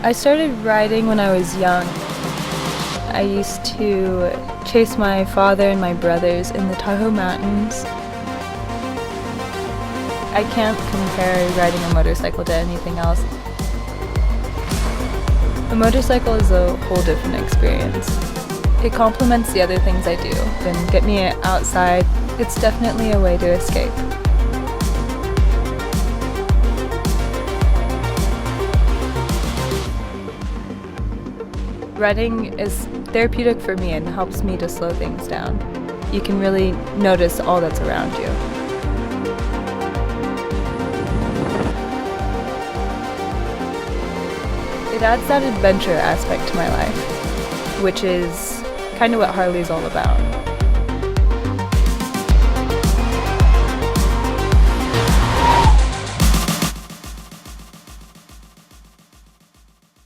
I started riding when I was young. I used to chase my father and my brothers in the Tahoe Mountains. I can't compare riding a motorcycle to anything else. A motorcycle is a whole different experience. It complements the other things I do and get me outside. It's definitely a way to escape. Riding is therapeutic for me and helps me to slow things down. You can really notice all that's around you. It adds that adventure aspect to my life, which is kind of what Harley's all about.